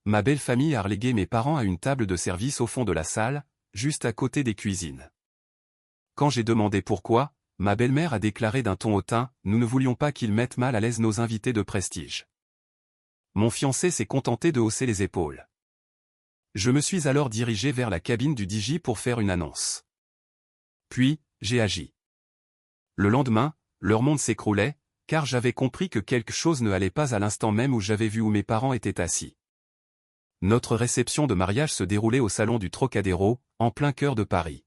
ma belle famille a relégué mes parents à une table de service au fond de la salle, juste à côté des cuisines. Quand j'ai demandé pourquoi, ma belle-mère a déclaré d'un ton hautain, nous ne voulions pas qu'ils mettent mal à l'aise nos invités de prestige. Mon fiancé s'est contenté de hausser les épaules. Je me suis alors dirigé vers la cabine du DJ pour faire une annonce. Puis, j'ai agi. Le lendemain, leur monde s'écroulait, car j'avais compris que quelque chose ne allait pas à l'instant même où j'avais vu où mes parents étaient assis. Notre réception de mariage se déroulait au salon du Trocadéro, en plein cœur de Paris.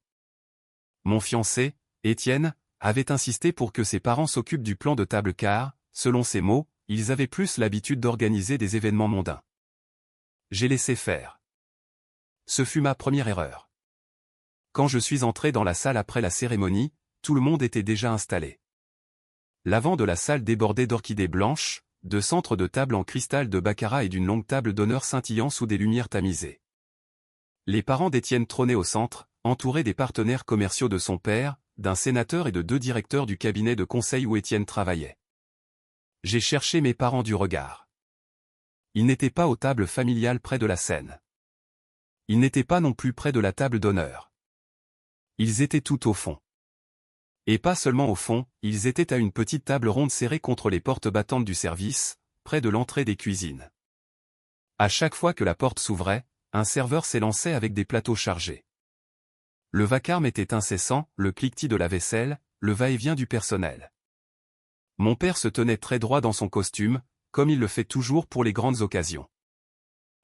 Mon fiancé, Étienne, avait insisté pour que ses parents s'occupent du plan de table car, selon ses mots, ils avaient plus l'habitude d'organiser des événements mondains. J'ai laissé faire. Ce fut ma première erreur. Quand je suis entré dans la salle après la cérémonie, tout le monde était déjà installé. L'avant de la salle débordait d'orchidées blanches, de centres de table en cristal de baccarat et d'une longue table d'honneur scintillant sous des lumières tamisées. Les parents d'Étienne trônaient au centre, entourés des partenaires commerciaux de son père, d'un sénateur et de 2 directeurs du cabinet de conseil où Étienne travaillait. J'ai cherché mes parents du regard. Ils n'étaient pas aux tables familiales près de la scène. Ils n'étaient pas non plus près de la table d'honneur. Ils étaient tout au fond. Et pas seulement au fond, ils étaient à une petite table ronde serrée contre les portes battantes du service, près de l'entrée des cuisines. À chaque fois que la porte s'ouvrait, un serveur s'élançait avec des plateaux chargés. Le vacarme était incessant, le cliquetis de la vaisselle, le va-et-vient du personnel. Mon père se tenait très droit dans son costume, comme il le fait toujours pour les grandes occasions.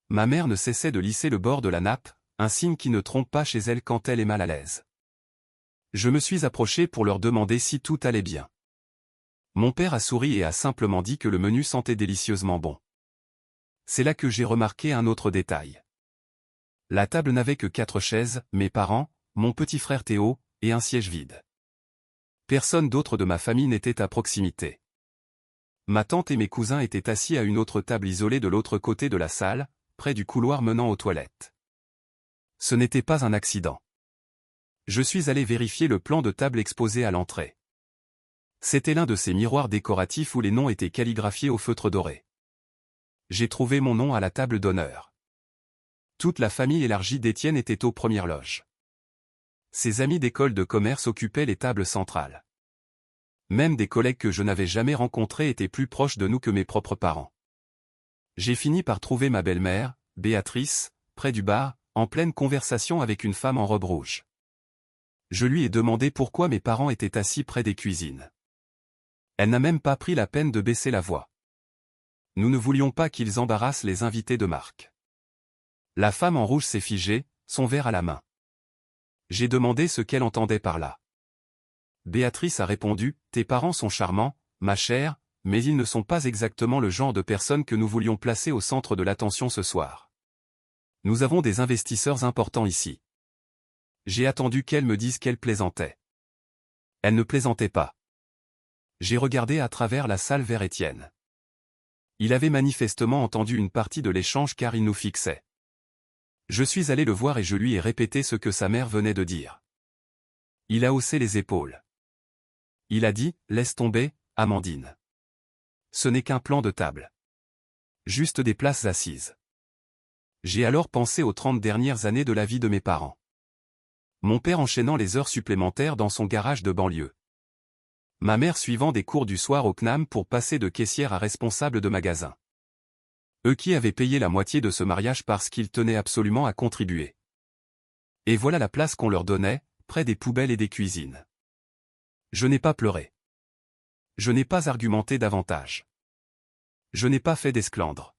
Ma mère ne cessait de lisser le bord de la nappe, un signe qui ne trompe pas chez elle quand elle est mal à l'aise. Je me suis approché pour leur demander si tout allait bien. Mon père a souri et a simplement dit que le menu sentait délicieusement bon. C'est là que j'ai remarqué un autre détail. La table n'avait que 4 chaises, mes parents, mon petit frère Théo, et un siège vide. Personne d'autre de ma famille n'était à proximité. Ma tante et mes cousins étaient assis à une autre table isolée de l'autre côté de la salle, près du couloir menant aux toilettes. Ce n'était pas un accident. Je suis allé vérifier le plan de table exposé à l'entrée. C'était l'un de ces miroirs décoratifs où les noms étaient calligraphiés au feutre doré. J'ai trouvé mon nom à la table d'honneur. Toute la famille élargie d'Étienne était aux premières loges. Ses amis d'école de commerce occupaient les tables centrales. Même des collègues que je n'avais jamais rencontrés étaient plus proches de nous que mes propres parents. J'ai fini par trouver ma belle-mère, Béatrice, près du bar, en pleine conversation avec une femme en robe rouge. Je lui ai demandé pourquoi mes parents étaient assis près des cuisines. Elle n'a même pas pris la peine de baisser la voix. Nous ne voulions pas qu'ils embarrassent les invités de marque. La femme en rouge s'est figée, son verre à la main. J'ai demandé ce qu'elle entendait par là. Béatrice a répondu, « Tes parents sont charmants, ma chère, mais ils ne sont pas exactement le genre de personnes que nous voulions placer au centre de l'attention ce soir. Nous avons des investisseurs importants ici. » J'ai attendu qu'elle me dise qu'elle plaisantait. Elle ne plaisantait pas. J'ai regardé à travers la salle vers Étienne. Il avait manifestement entendu une partie de l'échange car il nous fixait. Je suis allé le voir et je lui ai répété ce que sa mère venait de dire. Il a haussé les épaules. Il a dit, « Laisse tomber, Amandine. Ce n'est qu'un plan de table. Juste des places assises. » J'ai alors pensé aux 30 dernières années de la vie de mes parents. Mon père enchaînant les heures supplémentaires dans son garage de banlieue. Ma mère suivant des cours du soir au CNAM pour passer de caissière à responsable de magasin. Eux qui avaient payé la moitié de ce mariage parce qu'ils tenaient absolument à contribuer. Et voilà la place qu'on leur donnait, près des poubelles et des cuisines. Je n'ai pas pleuré. Je n'ai pas argumenté davantage. Je n'ai pas fait d'esclandre.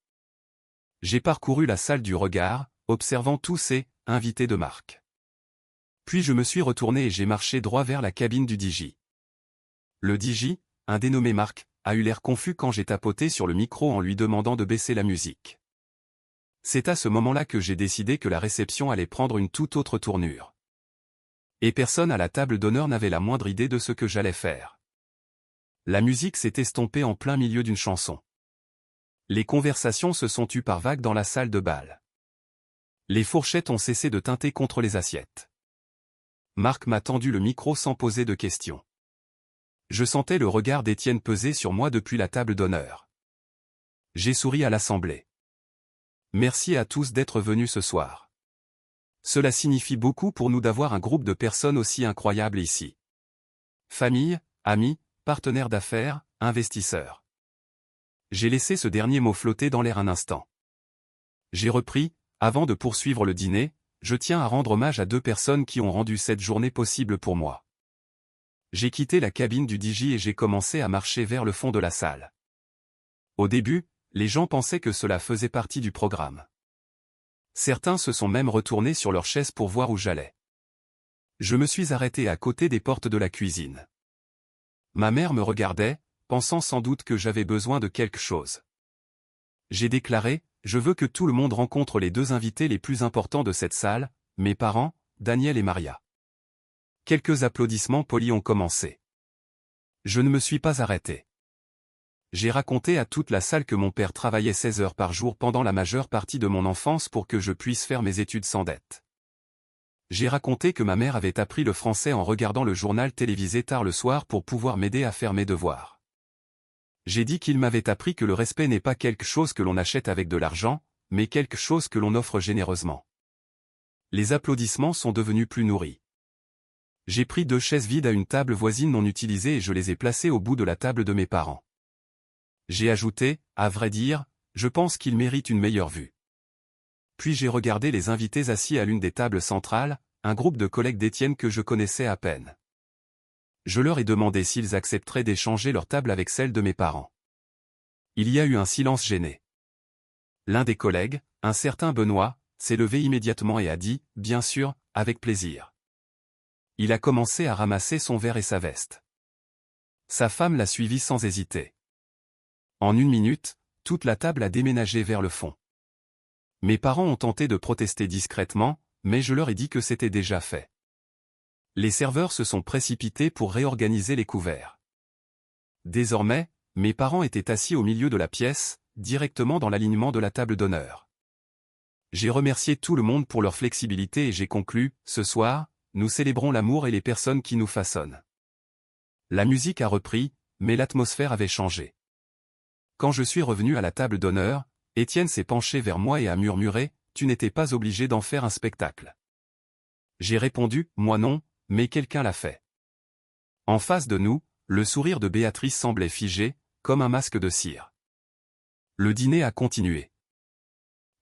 J'ai parcouru la salle du regard, observant tous ces invités de marque. Puis je me suis retourné et j'ai marché droit vers la cabine du DJ. Le DJ, un dénommé Marc, a eu l'air confus quand j'ai tapoté sur le micro en lui demandant de baisser la musique. C'est à ce moment-là que j'ai décidé que la réception allait prendre une toute autre tournure. Et personne à la table d'honneur n'avait la moindre idée de ce que j'allais faire. La musique s'est estompée en plein milieu d'une chanson. Les conversations se sont tues par vagues dans la salle de bal. Les fourchettes ont cessé de tinter contre les assiettes. Marc m'a tendu le micro sans poser de questions. Je sentais le regard d'Étienne peser sur moi depuis la table d'honneur. J'ai souri à l'assemblée. Merci à tous d'être venus ce soir. Cela signifie beaucoup pour nous d'avoir un groupe de personnes aussi incroyables ici. Famille, amis, partenaires d'affaires, investisseurs. J'ai laissé ce dernier mot flotter dans l'air un instant. J'ai repris, avant de poursuivre le dîner, je tiens à rendre hommage à 2 personnes qui ont rendu cette journée possible pour moi. J'ai quitté la cabine du DJ et j'ai commencé à marcher vers le fond de la salle. Au début, les gens pensaient que cela faisait partie du programme. Certains se sont même retournés sur leur chaise pour voir où j'allais. Je me suis arrêté à côté des portes de la cuisine. Ma mère me regardait, pensant sans doute que j'avais besoin de quelque chose. J'ai déclaré, je veux que tout le monde rencontre les 2 invités les plus importants de cette salle, mes parents, Daniel et Maria. Quelques applaudissements polis ont commencé. Je ne me suis pas arrêté. J'ai raconté à toute la salle que mon père travaillait 16 heures par jour pendant la majeure partie de mon enfance pour que je puisse faire mes études sans dette. J'ai raconté que ma mère avait appris le français en regardant le journal télévisé tard le soir pour pouvoir m'aider à faire mes devoirs. J'ai dit qu'il m'avait appris que le respect n'est pas quelque chose que l'on achète avec de l'argent, mais quelque chose que l'on offre généreusement. Les applaudissements sont devenus plus nourris. J'ai pris 2 chaises vides à une table voisine non utilisée et je les ai placées au bout de la table de mes parents. J'ai ajouté, à vrai dire, je pense qu'ils méritent une meilleure vue. Puis j'ai regardé les invités assis à l'une des tables centrales, un groupe de collègues d'Étienne que je connaissais à peine. Je leur ai demandé s'ils accepteraient d'échanger leur table avec celle de mes parents. Il y a eu un silence gêné. L'un des collègues, un certain Benoît, s'est levé immédiatement et a dit, bien sûr, avec plaisir. Il a commencé à ramasser son verre et sa veste. Sa femme l'a suivi sans hésiter. En 1 minute, toute la table a déménagé vers le fond. Mes parents ont tenté de protester discrètement, mais je leur ai dit que c'était déjà fait. Les serveurs se sont précipités pour réorganiser les couverts. Désormais, mes parents étaient assis au milieu de la pièce, directement dans l'alignement de la table d'honneur. J'ai remercié tout le monde pour leur flexibilité et j'ai conclu, ce soir, nous célébrons l'amour et les personnes qui nous façonnent. La musique a repris, mais l'atmosphère avait changé. Quand je suis revenu à la table d'honneur, Étienne s'est penché vers moi et a murmuré, « Tu n'étais pas obligé d'en faire un spectacle. » J'ai répondu, « Moi non, mais quelqu'un l'a fait. » En face de nous, le sourire de Béatrice semblait figé, comme un masque de cire. Le dîner a continué.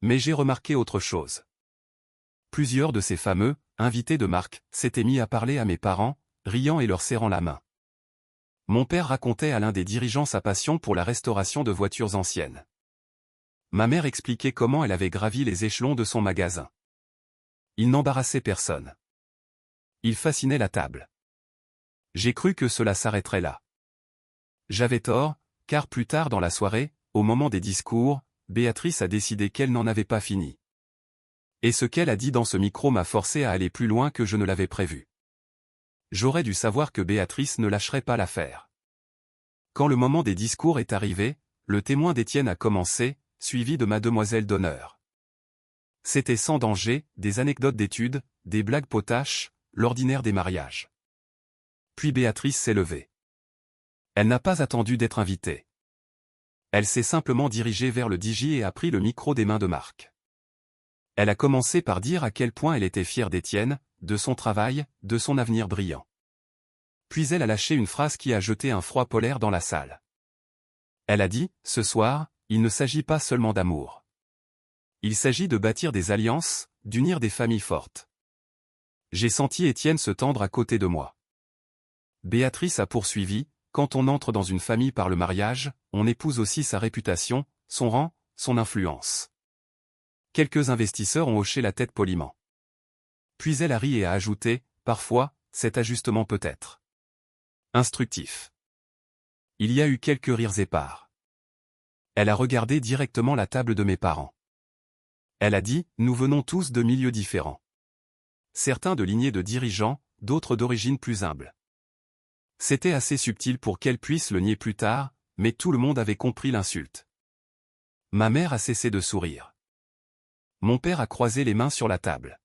Mais j'ai remarqué autre chose. Plusieurs de ces fameux « invités de marque » s'étaient mis à parler à mes parents, riant et leur serrant la main. Mon père racontait à l'un des dirigeants sa passion pour la restauration de voitures anciennes. Ma mère expliquait comment elle avait gravi les échelons de son magasin. Il n'embarrassait personne. Il fascinait la table. J'ai cru que cela s'arrêterait là. J'avais tort, car plus tard dans la soirée, au moment des discours, Béatrice a décidé qu'elle n'en avait pas fini. Et ce qu'elle a dit dans ce micro m'a forcé à aller plus loin que je ne l'avais prévu. J'aurais dû savoir que Béatrice ne lâcherait pas l'affaire. Quand le moment des discours est arrivé, le témoin d'Étienne a commencé, suivi de mademoiselle d'honneur. C'était sans danger, des anecdotes d'études, des blagues potaches, l'ordinaire des mariages. Puis Béatrice s'est levée. Elle n'a pas attendu d'être invitée. Elle s'est simplement dirigée vers le DJ et a pris le micro des mains de Marc. Elle a commencé par dire à quel point elle était fière d'Étienne, de son travail, de son avenir brillant. Puis elle a lâché une phrase qui a jeté un froid polaire dans la salle. Elle a dit, ce soir, il ne s'agit pas seulement d'amour. Il s'agit de bâtir des alliances, d'unir des familles fortes. J'ai senti Étienne se tendre à côté de moi. Béatrice a poursuivi, quand on entre dans une famille par le mariage, on épouse aussi sa réputation, son rang, son influence. Quelques investisseurs ont hoché la tête poliment. Puis elle a ri et a ajouté, parfois, cet ajustement peut être instructif. Il y a eu quelques rires épars. Elle a regardé directement la table de mes parents. Elle a dit, nous venons tous de milieux différents. Certains de lignées de dirigeants, d'autres d'origine plus humble. C'était assez subtil pour qu'elle puisse le nier plus tard, mais tout le monde avait compris l'insulte. Ma mère a cessé de sourire. Mon père a croisé les mains sur la table.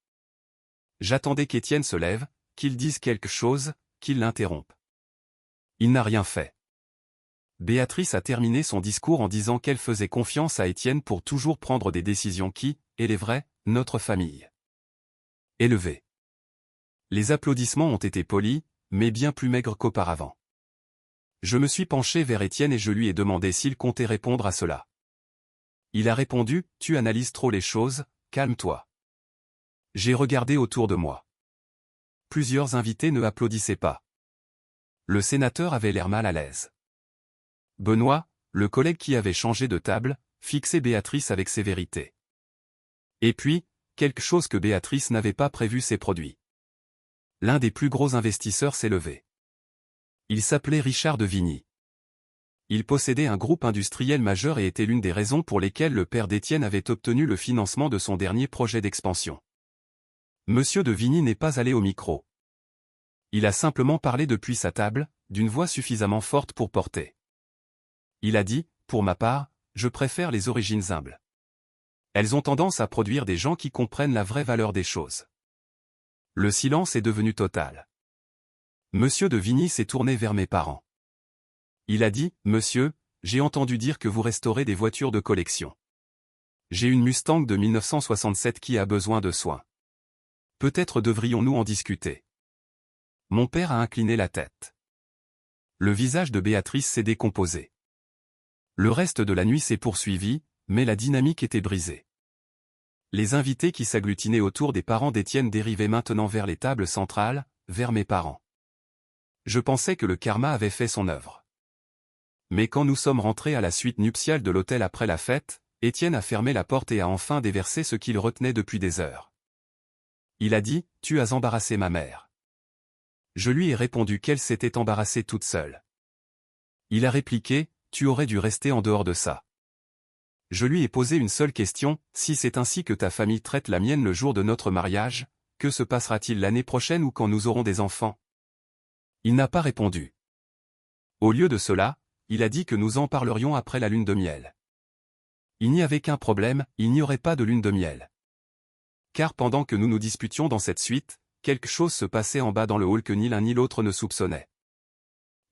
J'attendais qu'Étienne se lève, qu'il dise quelque chose, qu'il l'interrompe. Il n'a rien fait. Béatrice a terminé son discours en disant qu'elle faisait confiance à Étienne pour toujours prendre des décisions qui, élèveraient, notre famille. Élevée. Les applaudissements ont été polis, mais bien plus maigres qu'auparavant. Je me suis penché vers Étienne et je lui ai demandé s'il comptait répondre à cela. Il a répondu, « Tu analyses trop les choses, calme-toi. » J'ai regardé autour de moi. Plusieurs invités ne applaudissaient pas. Le sénateur avait l'air mal à l'aise. Benoît, le collègue qui avait changé de table, fixait Béatrice avec sévérité. Et puis, quelque chose que Béatrice n'avait pas prévu s'est produit. L'un des plus gros investisseurs s'est levé. Il s'appelait Richard de Vigny. Il possédait un groupe industriel majeur et était l'une des raisons pour lesquelles le père d'Étienne avait obtenu le financement de son dernier projet d'expansion. Monsieur de Vigny n'est pas allé au micro. Il a simplement parlé depuis sa table, d'une voix suffisamment forte pour porter. Il a dit, pour ma part, je préfère les origines humbles. Elles ont tendance à produire des gens qui comprennent la vraie valeur des choses. Le silence est devenu total. Monsieur de Vigny s'est tourné vers mes parents. Il a dit, monsieur, j'ai entendu dire que vous restaurez des voitures de collection. J'ai une Mustang de 1967 qui a besoin de soins. Peut-être devrions-nous en discuter. Mon père a incliné la tête. Le visage de Béatrice s'est décomposé. Le reste de la nuit s'est poursuivi, mais la dynamique était brisée. Les invités qui s'agglutinaient autour des parents d'Étienne dérivaient maintenant vers les tables centrales, vers mes parents. Je pensais que le karma avait fait son œuvre. Mais quand nous sommes rentrés à la suite nuptiale de l'hôtel après la fête, Étienne a fermé la porte et a enfin déversé ce qu'il retenait depuis des heures. Il a dit, « Tu as embarrassé ma mère. » Je lui ai répondu qu'elle s'était embarrassée toute seule. Il a répliqué, « Tu aurais dû rester en dehors de ça. » Je lui ai posé une seule question, « Si c'est ainsi que ta famille traite la mienne le jour de notre mariage, que se passera-t-il l'année prochaine ou quand nous aurons des enfants ?» Il n'a pas répondu. Au lieu de cela, il a dit que nous en parlerions après la lune de miel. Il n'y avait qu'un problème, il n'y aurait pas de lune de miel. Car pendant que nous nous disputions dans cette suite, quelque chose se passait en bas dans le hall que ni l'un ni l'autre ne soupçonnait.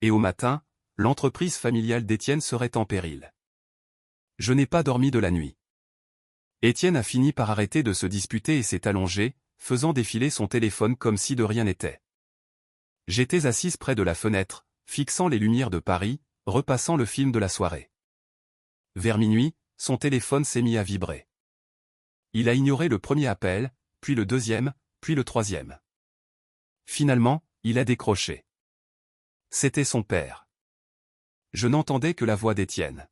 Et au matin, l'entreprise familiale d'Étienne serait en péril. Je n'ai pas dormi de la nuit. Étienne a fini par arrêter de se disputer et s'est allongé, faisant défiler son téléphone comme si de rien n'était. J'étais assise près de la fenêtre, fixant les lumières de Paris, repassant le film de la soirée. Vers minuit, son téléphone s'est mis à vibrer. Il a ignoré le premier appel, puis le deuxième, puis le troisième. Finalement, il a décroché. C'était son père. Je n'entendais que la voix d'Étienne.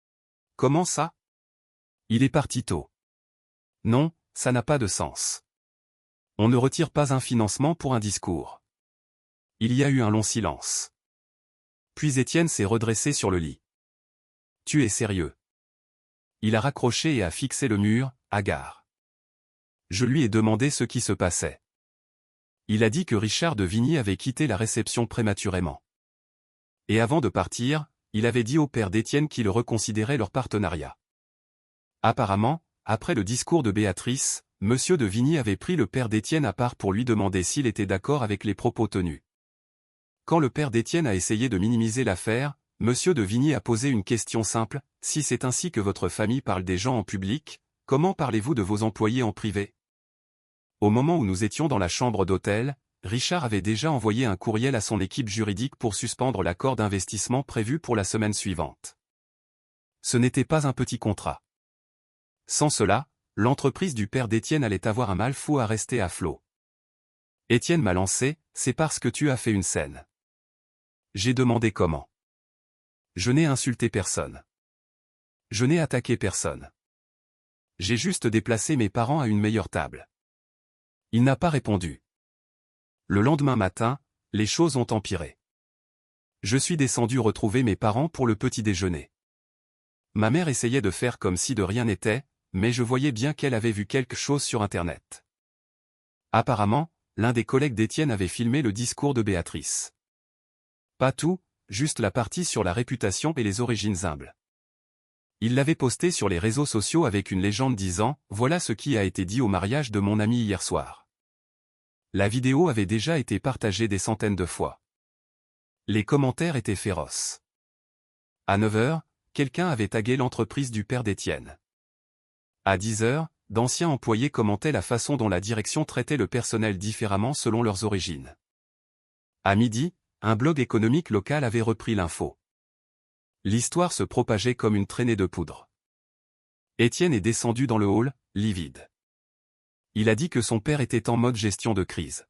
« Comment ça ? Il est parti tôt. » Non, ça n'a pas de sens. On ne retire pas un financement pour un discours. Il y a eu un long silence. Puis Étienne s'est redressé sur le lit. « Tu es sérieux ? » Il a raccroché et a fixé le mur, hagard. Je lui ai demandé ce qui se passait. Il a dit que Richard de Vigny avait quitté la réception prématurément. Et avant de partir, il avait dit au père d'Étienne qu'il reconsidérait leur partenariat. Apparemment, après le discours de Béatrice, Monsieur de Vigny avait pris le père d'Étienne à part pour lui demander s'il était d'accord avec les propos tenus. Quand le père d'Étienne a essayé de minimiser l'affaire, Monsieur de Vigny a posé une question simple, « Si c'est ainsi que votre famille parle des gens en public, comment parlez-vous de vos employés en privé ?» Au moment où nous étions dans la chambre d'hôtel, Richard avait déjà envoyé un courriel à son équipe juridique pour suspendre l'accord d'investissement prévu pour la semaine suivante. Ce n'était pas un petit contrat. Sans cela, l'entreprise du père d'Étienne allait avoir un mal fou à rester à flot. Étienne m'a lancé, « C'est parce que tu as fait une scène. » J'ai demandé comment. Je n'ai insulté personne. Je n'ai attaqué personne. J'ai juste déplacé mes parents à une meilleure table. Il n'a pas répondu. Le lendemain matin, les choses ont empiré. Je suis descendu retrouver mes parents pour le petit déjeuner. Ma mère essayait de faire comme si de rien n'était, mais je voyais bien qu'elle avait vu quelque chose sur Internet. Apparemment, l'un des collègues d'Étienne avait filmé le discours de Béatrice. Pas tout, juste la partie sur la réputation et les origines humbles. Il l'avait posté sur les réseaux sociaux avec une légende disant « Voilà ce qui a été dit au mariage de mon ami hier soir ». La vidéo avait déjà été partagée des centaines de fois. Les commentaires étaient féroces. À 9 heures, quelqu'un avait tagué l'entreprise du père d'Étienne. À 10 heures, d'anciens employés commentaient la façon dont la direction traitait le personnel différemment selon leurs origines. À midi, un blog économique local avait repris l'info. L'histoire se propageait comme une traînée de poudre. Étienne est descendu dans le hall, livide. Il a dit que son père était en mode gestion de crise.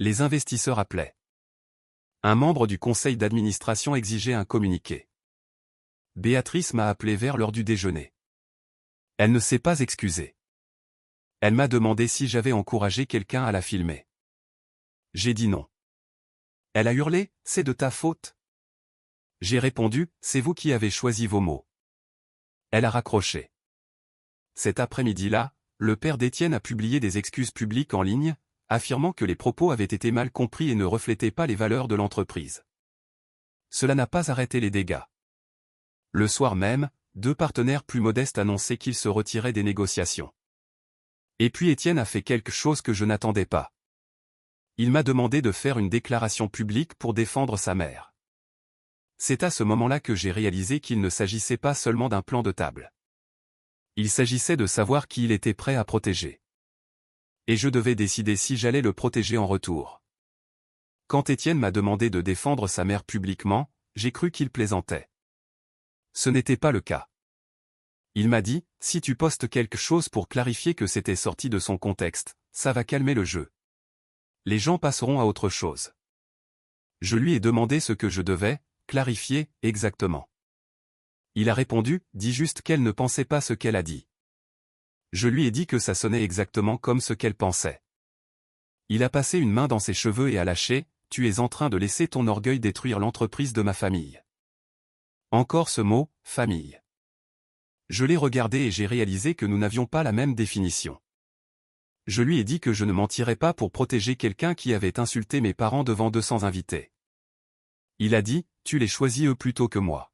Les investisseurs appelaient. Un membre du conseil d'administration exigeait un communiqué. Béatrice m'a appelé vers l'heure du déjeuner. Elle ne s'est pas excusée. Elle m'a demandé si j'avais encouragé quelqu'un à la filmer. J'ai dit non. Elle a hurlé, « C'est de ta faute !» J'ai répondu, « C'est vous qui avez choisi vos mots. » Elle a raccroché. Cet après-midi-là, le père d'Étienne a publié des excuses publiques en ligne, affirmant que les propos avaient été mal compris et ne reflétaient pas les valeurs de l'entreprise. Cela n'a pas arrêté les dégâts. Le soir même, 2 partenaires plus modestes annonçaient qu'ils se retiraient des négociations. Et puis Étienne a fait quelque chose que je n'attendais pas. Il m'a demandé de faire une déclaration publique pour défendre sa mère. C'est à ce moment-là que j'ai réalisé qu'il ne s'agissait pas seulement d'un plan de table. Il s'agissait de savoir qui il était prêt à protéger. Et je devais décider si j'allais le protéger en retour. Quand Étienne m'a demandé de défendre sa mère publiquement, j'ai cru qu'il plaisantait. Ce n'était pas le cas. Il m'a dit, « Si tu postes quelque chose pour clarifier que c'était sorti de son contexte, ça va calmer le jeu. Les gens passeront à autre chose. » Je lui ai demandé ce que je devais clarifier exactement. Il a répondu, « Dis juste qu'elle ne pensait pas ce qu'elle a dit. » Je lui ai dit que ça sonnait exactement comme ce qu'elle pensait. Il a passé une main dans ses cheveux et a lâché, « Tu es en train de laisser ton orgueil détruire l'entreprise de ma famille. » Encore ce mot, famille. Je l'ai regardé et j'ai réalisé que nous n'avions pas la même définition. Je lui ai dit que je ne mentirais pas pour protéger quelqu'un qui avait insulté mes parents devant 200 invités. Il a dit, « Tu les choisis eux plutôt que moi. »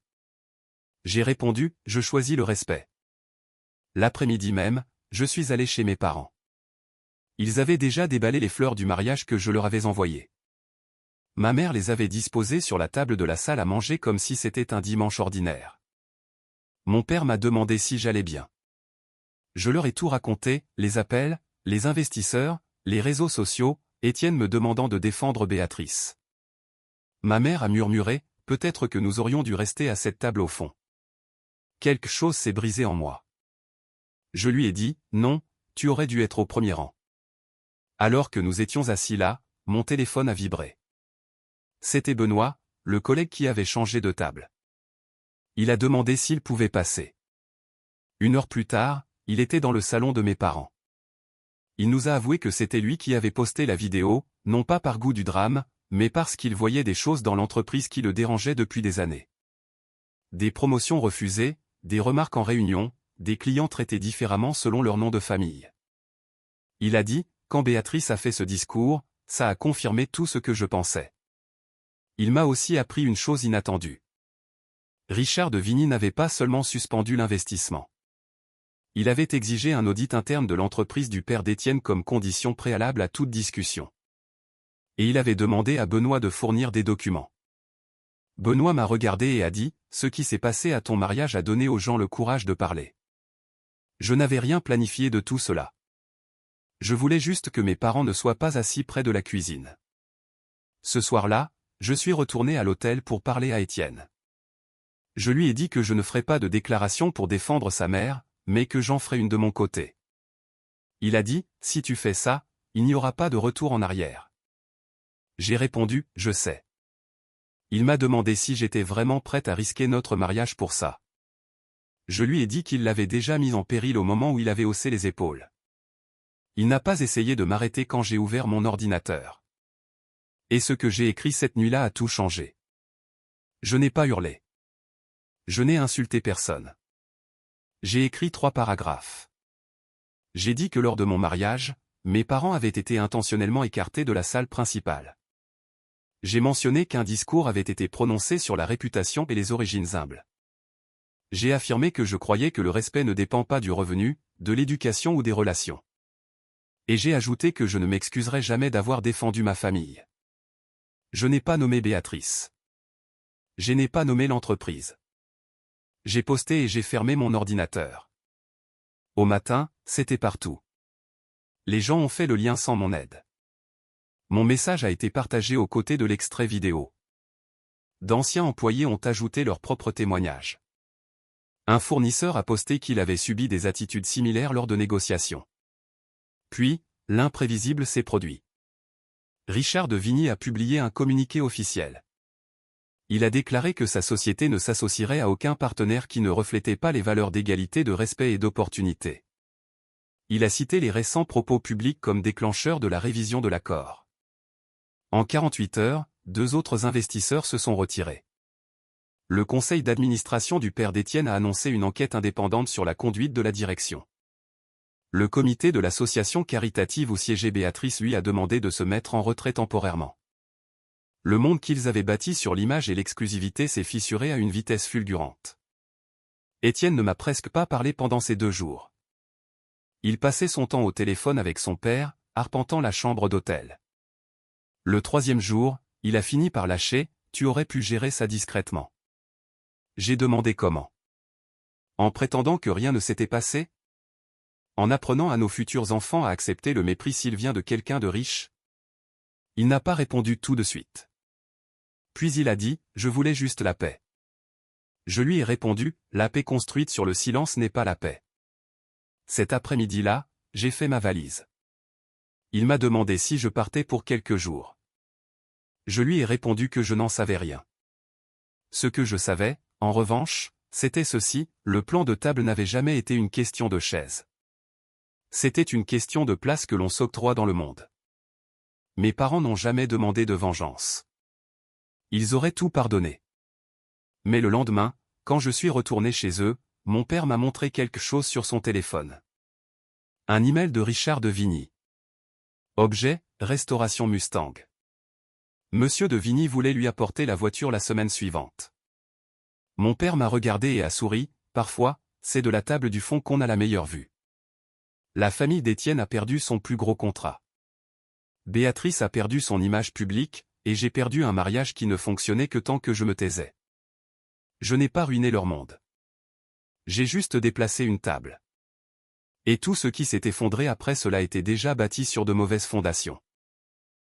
J'ai répondu, « Je choisis le respect. » L'après-midi même, je suis allé chez mes parents. Ils avaient déjà déballé les fleurs du mariage que je leur avais envoyées. Ma mère les avait disposées sur la table de la salle à manger comme si c'était un dimanche ordinaire. Mon père m'a demandé si j'allais bien. Je leur ai tout raconté, les appels, les investisseurs, les réseaux sociaux, Étienne me demandant de défendre Béatrice. Ma mère a murmuré, « Peut-être que nous aurions dû rester à cette table au fond. » Quelque chose s'est brisé en moi. Je lui ai dit, « Non, tu aurais dû être au premier rang. » Alors que nous étions assis là, mon téléphone a vibré. C'était Benoît, le collègue qui avait changé de table. Il a demandé s'il pouvait passer. 1 heure plus tard, il était dans le salon de mes parents. Il nous a avoué que c'était lui qui avait posté la vidéo, non pas par goût du drame, mais parce qu'il voyait des choses dans l'entreprise qui le dérangeaient depuis des années. Des promotions refusées, des remarques en réunion, des clients traités différemment selon leur nom de famille. Il a dit, quand Béatrice a fait ce discours, ça a confirmé tout ce que je pensais. Il m'a aussi appris une chose inattendue. Richard de Vigny n'avait pas seulement suspendu l'investissement. Il avait exigé un audit interne de l'entreprise du père d'Étienne comme condition préalable à toute discussion. Et il avait demandé à Benoît de fournir des documents. Benoît m'a regardé et a dit, « Ce qui s'est passé à ton mariage a donné aux gens le courage de parler. » Je n'avais rien planifié de tout cela. Je voulais juste que mes parents ne soient pas assis près de la cuisine. Ce soir-là, je suis retourné à l'hôtel pour parler à Étienne. Je lui ai dit que je ne ferais pas de déclaration pour défendre sa mère, mais que j'en ferais une de mon côté. Il a dit, « Si tu fais ça, il n'y aura pas de retour en arrière. » J'ai répondu, « Je sais. » Il m'a demandé si j'étais vraiment prête à risquer notre mariage pour ça. Je lui ai dit qu'il l'avait déjà mis en péril au moment où il avait haussé les épaules. Il n'a pas essayé de m'arrêter quand j'ai ouvert mon ordinateur. Et ce que j'ai écrit cette nuit-là a tout changé. Je n'ai pas hurlé. Je n'ai insulté personne. J'ai écrit 3 paragraphes. J'ai dit que lors de mon mariage, mes parents avaient été intentionnellement écartés de la salle principale. J'ai mentionné qu'un discours avait été prononcé sur la réputation et les origines humbles. J'ai affirmé que je croyais que le respect ne dépend pas du revenu, de l'éducation ou des relations. Et j'ai ajouté que je ne m'excuserais jamais d'avoir défendu ma famille. Je n'ai pas nommé Béatrice. Je n'ai pas nommé l'entreprise. J'ai posté et j'ai fermé mon ordinateur. Au matin, c'était partout. Les gens ont fait le lien sans mon aide. Mon message a été partagé aux côtés de l'extrait vidéo. D'anciens employés ont ajouté leurs propres témoignages. Un fournisseur a posté qu'il avait subi des attitudes similaires lors de négociations. Puis, l'imprévisible s'est produit. Richard de Vigny a publié un communiqué officiel. Il a déclaré que sa société ne s'associerait à aucun partenaire qui ne reflétait pas les valeurs d'égalité, de respect et d'opportunité. Il a cité les récents propos publics comme déclencheurs de la révision de l'accord. En 48 heures, 2 autres investisseurs se sont retirés. Le conseil d'administration du père d'Étienne a annoncé une enquête indépendante sur la conduite de la direction. Le comité de l'association caritative où siégeait Béatrice lui a demandé de se mettre en retrait temporairement. Le monde qu'ils avaient bâti sur l'image et l'exclusivité s'est fissuré à une vitesse fulgurante. Étienne ne m'a presque pas parlé pendant ces 2 jours. Il passait son temps au téléphone avec son père, arpentant la chambre d'hôtel. Le 3e jour, il a fini par lâcher « Tu aurais pu gérer ça discrètement ». J'ai demandé comment. En prétendant que rien ne s'était passé? En apprenant à nos futurs enfants à accepter le mépris s'il vient de quelqu'un de riche? Il n'a pas répondu tout de suite. Puis il a dit « Je voulais juste la paix ». Je lui ai répondu « La paix construite sur le silence n'est pas la paix ». Cet après-midi-là, j'ai fait ma valise. Il m'a demandé si je partais pour quelques jours. Je lui ai répondu que je n'en savais rien. Ce que je savais, en revanche, c'était ceci, le plan de table n'avait jamais été une question de chaise. C'était une question de place que l'on s'octroie dans le monde. Mes parents n'ont jamais demandé de vengeance. Ils auraient tout pardonné. Mais le lendemain, quand je suis retourné chez eux, mon père m'a montré quelque chose sur son téléphone. Un email de Richard de Vigny. Objet, restauration Mustang. Monsieur de Vigny voulait lui apporter la voiture la semaine suivante. Mon père m'a regardé et a souri, parfois, c'est de la table du fond qu'on a la meilleure vue. La famille d'Étienne a perdu son plus gros contrat. Béatrice a perdu son image publique, et j'ai perdu un mariage qui ne fonctionnait que tant que je me taisais. Je n'ai pas ruiné leur monde. J'ai juste déplacé une table. Et tout ce qui s'est effondré après cela était déjà bâti sur de mauvaises fondations.